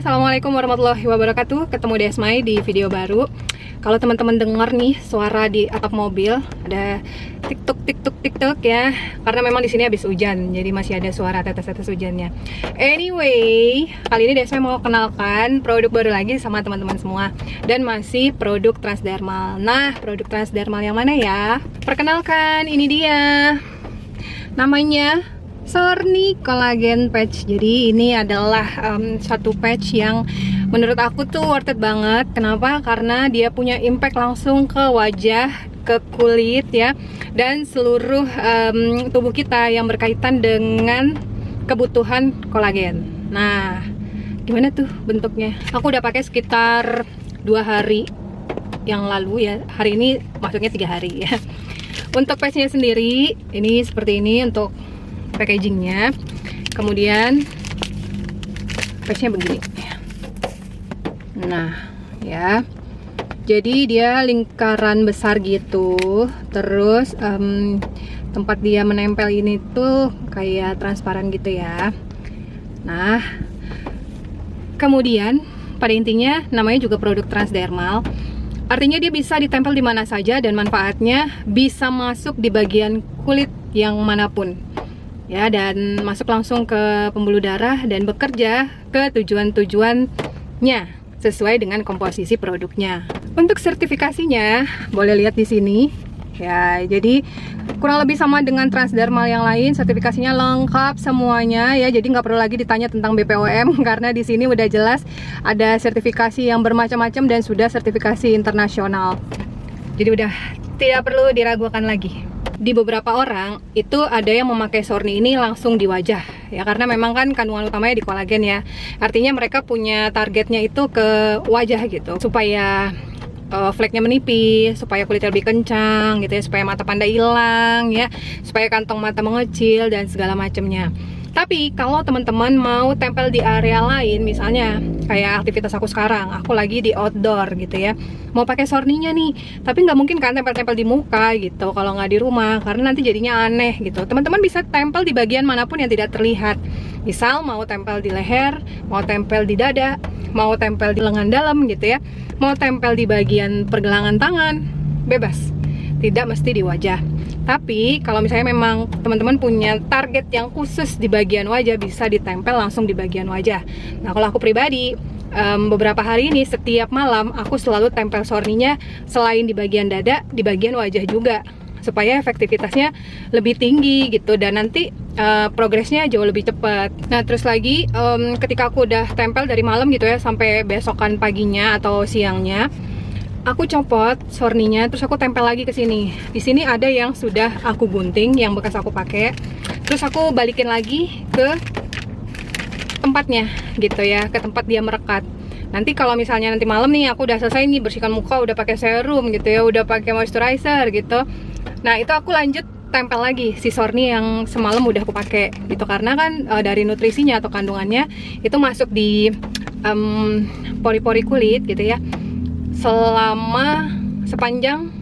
Assalamualaikum warahmatullahi wabarakatuh. Ketemu Desmai di video baru. Kalau teman-teman dengar nih suara di atap mobil, ada tik tuk ya. Karena memang di sini habis hujan, jadi masih ada suara tetes-tetes hujannya. Anyway, kali ini Desmai mau kenalkan produk baru lagi sama teman-teman semua, dan masih produk transdermal. Nah, produk transdermal yang mana ya? Perkenalkan, ini dia. Namanya Sorni Collagen Patch. Jadi ini adalah satu patch yang menurut aku tuh worth it banget. Kenapa? Karena dia punya impact langsung ke wajah, ke kulit ya, dan seluruh tubuh kita yang berkaitan dengan kebutuhan kolagen. Nah, gimana tuh bentuknya? Aku udah pakai sekitar 2 hari yang lalu ya. Hari ini maksudnya 3 hari ya. Untuk patchnya sendiri ini seperti ini untuk packagingnya. Kemudian patchnya begini. Nah ya, jadi dia lingkaran besar gitu. Terus tempat dia menempel ini tuh kayak transparan gitu ya. Nah, kemudian pada intinya namanya juga produk transdermal. Artinya dia bisa ditempel di mana saja dan manfaatnya bisa masuk di bagian kulit yang manapun ya, dan masuk langsung ke pembuluh darah dan bekerja ke tujuan-tujuannya sesuai dengan komposisi produknya. Untuk sertifikasinya boleh lihat di sini ya. Jadi kurang lebih sama dengan transdermal yang lain, sertifikasinya lengkap semuanya ya. Jadi nggak perlu lagi ditanya tentang BPOM karena di sini udah jelas ada sertifikasi yang bermacam-macam dan sudah sertifikasi internasional. Jadi udah tidak perlu diragukan lagi. Di beberapa orang itu ada yang memakai Sorni ini langsung di wajah ya, karena memang kan kandungan utamanya di kolagen ya. Artinya mereka punya targetnya itu ke wajah gitu, supaya fleknya menipis, supaya kulitnya lebih kencang gitu ya, supaya mata panda hilang ya, supaya kantong mata mengecil dan segala macamnya. Tapi kalau teman-teman mau tempel di area lain, misalnya kayak aktivitas aku sekarang, aku lagi di outdoor gitu ya, mau pakai Sorninya nih, tapi nggak mungkin kan tempel-tempel di muka gitu kalau nggak di rumah, karena nanti jadinya aneh gitu. Teman-teman bisa tempel di bagian manapun yang tidak terlihat. Misal mau tempel di leher, mau tempel di dada, mau tempel di lengan dalam gitu ya, mau tempel di bagian pergelangan tangan, bebas, tidak mesti di wajah. Tapi kalau misalnya memang teman-teman punya target yang khusus di bagian wajah, bisa ditempel langsung di bagian wajah. Nah, kalau aku pribadi beberapa hari ini setiap malam aku selalu tempel Sorninya selain di bagian dada, di bagian wajah juga, supaya efektivitasnya lebih tinggi gitu, dan nanti progresnya jauh lebih cepat. Nah, terus lagi ketika aku udah tempel dari malam gitu ya sampai besokan paginya atau siangnya, aku copot Sorninya, terus aku tempel lagi ke sini. Di sini ada yang sudah aku gunting, yang bekas aku pakai. Terus aku balikin lagi ke tempatnya gitu ya, ke tempat dia merekat. Nanti kalau misalnya nanti malam nih aku udah selesai nih bersihkan muka, udah pakai serum gitu ya, udah pakai moisturizer gitu. Nah, itu aku lanjut tempel lagi si Sorni yang semalam udah aku pakai gitu, karena kan dari nutrisinya atau kandungannya itu masuk di pori-pori kulit gitu ya, selama sepanjang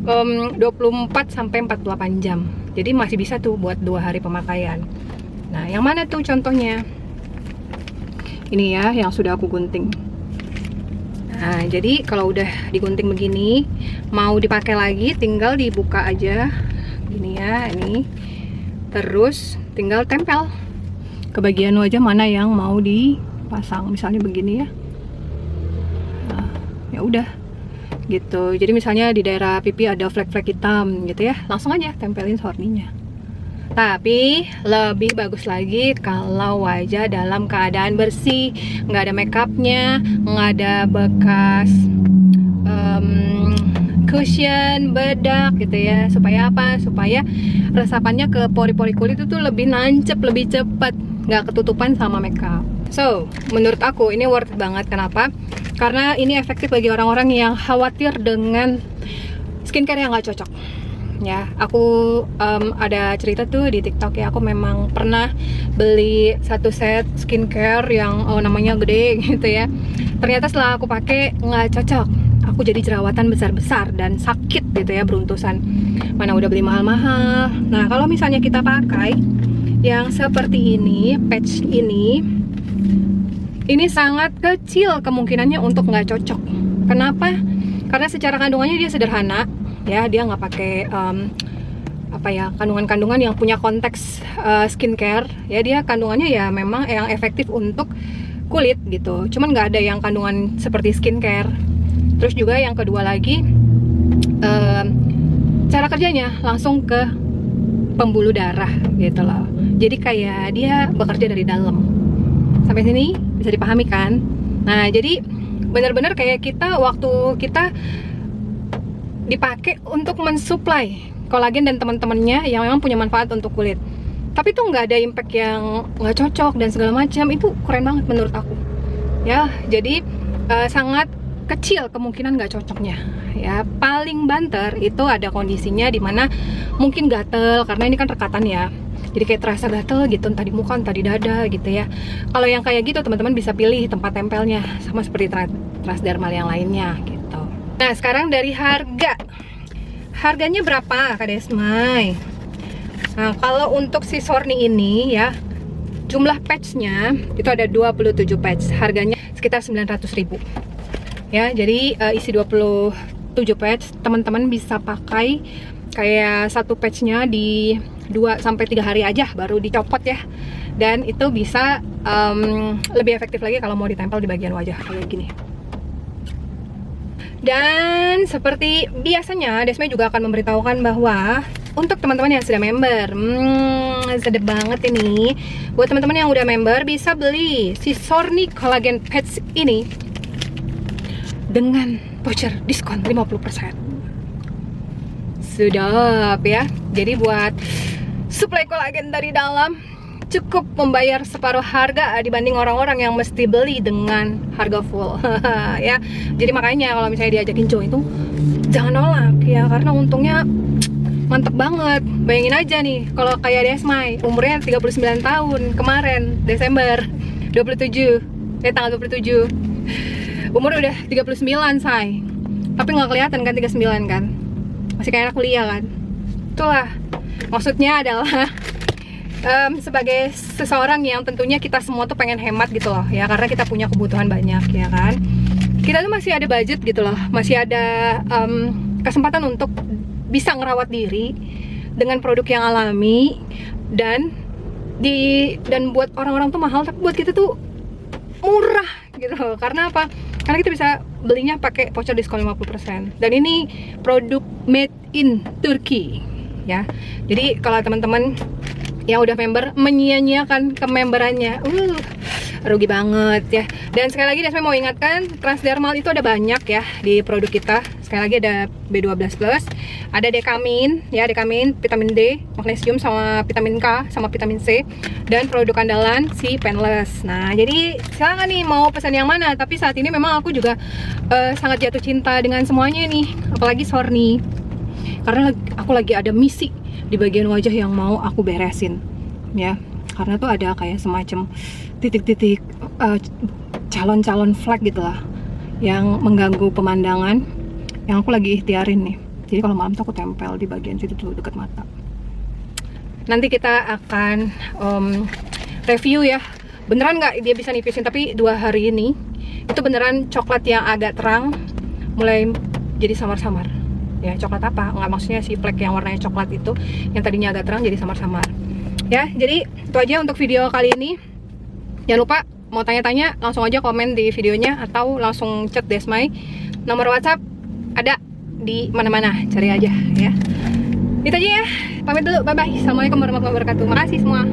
24 sampai 48 jam. Jadi masih bisa tuh buat 2 hari pemakaian. Nah, yang mana tuh contohnya? Ini ya yang sudah aku gunting. Nah, jadi kalau udah digunting begini, mau dipakai lagi tinggal dibuka aja gini ya, ini. Terus tinggal tempel ke bagian wajah mana yang mau dipasang. Misalnya begini ya. Ya udah gitu. Jadi misalnya di daerah pipi ada flek-flek hitam gitu ya, langsung aja tempelin Sorninya. Tapi lebih bagus lagi kalau wajah dalam keadaan bersih, nggak ada makeupnya, nggak ada bekas cushion, bedak gitu ya. Supaya apa? Supaya resapannya ke pori-pori kulit itu lebih nancep, lebih cepat, nggak ketutupan sama makeup. So, menurut aku ini worth it banget. Kenapa? Karena ini efektif bagi orang-orang yang khawatir dengan skincare yang nggak cocok. Ya, aku ada cerita tuh di TikTok ya. Aku memang pernah beli satu set skincare yang namanya gede gitu ya. Ternyata setelah aku pakai nggak cocok. Aku jadi jerawatan besar-besar dan sakit gitu ya, beruntusan. Mana udah beli mahal-mahal. Nah, kalau misalnya kita pakai yang seperti ini, patch ini, ini sangat kecil kemungkinannya untuk nggak cocok. Kenapa? Karena secara kandungannya dia sederhana, ya, dia nggak pakai kandungan-kandungan yang punya konteks skincare, ya. Dia kandungannya ya memang yang efektif untuk kulit gitu, cuman nggak ada yang kandungan seperti skincare. Terus juga yang kedua lagi, cara kerjanya langsung ke pembuluh darah gitu loh, jadi kayak dia bekerja dari dalam. Sampai sini bisa dipahami kan? Nah, jadi benar-benar kayak kita waktu kita dipakai untuk mensuplai kolagen dan teman-temannya yang memang punya manfaat untuk kulit, tapi tuh nggak ada impact yang nggak cocok dan segala macam. Itu keren banget menurut aku, ya. Jadi sangat kecil kemungkinan nggak cocoknya, ya. Paling banter itu ada kondisinya dimana mungkin gatel, karena ini kan rekatan ya, jadi kayak terasa gatel gitu, entah di muka entah di dada gitu ya. Kalau yang kayak gitu teman-teman bisa pilih tempat tempelnya sama seperti transdermal yang lainnya gitu. Nah, sekarang dari harganya berapa Kak Desmay? Nah, kalau untuk si Sorni ini ya, jumlah patchnya itu ada 27 patch, harganya sekitar 900.000 ya. Jadi isi 27 patch, teman-teman bisa pakai kayak satu patchnya di 2-3 hari aja baru dicopot ya. Dan itu bisa lebih efektif lagi kalau mau ditempel di bagian wajah kayak gini. Dan seperti biasanya, Desmay juga akan memberitahukan bahwa untuk teman-teman yang sudah member, sedep banget ini. Buat teman-teman yang udah member bisa beli si Sorni Collagen Patch ini dengan voucher diskon 50%. Sedap ya. Jadi buat suplai kolagen dari dalam cukup membayar separuh harga dibanding orang-orang yang mesti beli dengan harga full ya. Jadi makanya kalau misalnya diajakin cowok itu jangan nolak ya, karena untungnya mantep banget. Bayangin aja nih kalau kayak Desmay, umurnya 39 tahun kemarin Desember 27, tanggal 27, umur udah 39 say, tapi nggak kelihatan kan 39 kan, masih kayak anak kuliah kan. Itulah maksudnya adalah sebagai seseorang yang tentunya kita semua tuh pengen hemat gitu loh ya, karena kita punya kebutuhan banyak ya kan. Kita tuh masih ada budget gitu loh, masih ada kesempatan untuk bisa ngerawat diri dengan produk yang alami, dan buat orang-orang tuh mahal, tapi buat kita tuh murah gitu loh. Karena apa? Karena kita bisa belinya pakai voucher diskon 50%, dan ini produk made in Turkey ya. Jadi kalau teman-teman yang udah member menyia-nyiakan kememberannya, rugi banget ya. Dan sekali lagi Desmay mau ingatkan, transdermal itu ada banyak ya di produk kita. Sekali lagi ada B12+, ada dekamin ya, dekamin, vitamin D, magnesium, sama vitamin K, sama vitamin C, dan produk andalan si Painless. Nah, jadi silakan nih mau pesan yang mana. Tapi saat ini memang aku juga sangat jatuh cinta dengan semuanya nih, apalagi Sorni, karena aku lagi ada misi di bagian wajah yang mau aku beresin ya. Karena tuh ada kayak semacam titik-titik calon-calon flek gitu lah, yang mengganggu pemandangan, yang aku lagi ikhtiarin nih. Jadi kalau malam tuh aku tempel di bagian situ tuh dekat mata. Nanti kita akan review ya, beneran nggak dia bisa nipisin. Tapi 2 hari ini itu beneran coklat yang agak terang mulai jadi samar-samar ya. Coklat apa? Nggak, maksudnya si flek yang warnanya coklat itu yang tadinya agak terang jadi samar-samar ya. Jadi itu aja untuk video kali ini. Jangan lupa mau tanya-tanya langsung aja komen di videonya, atau langsung chat Desmay. Nomor WhatsApp ada di mana-mana, cari aja ya. Itu aja ya, pamit dulu, bye bye. Assalamualaikum warahmatullahi wabarakatuh. Makasih semua.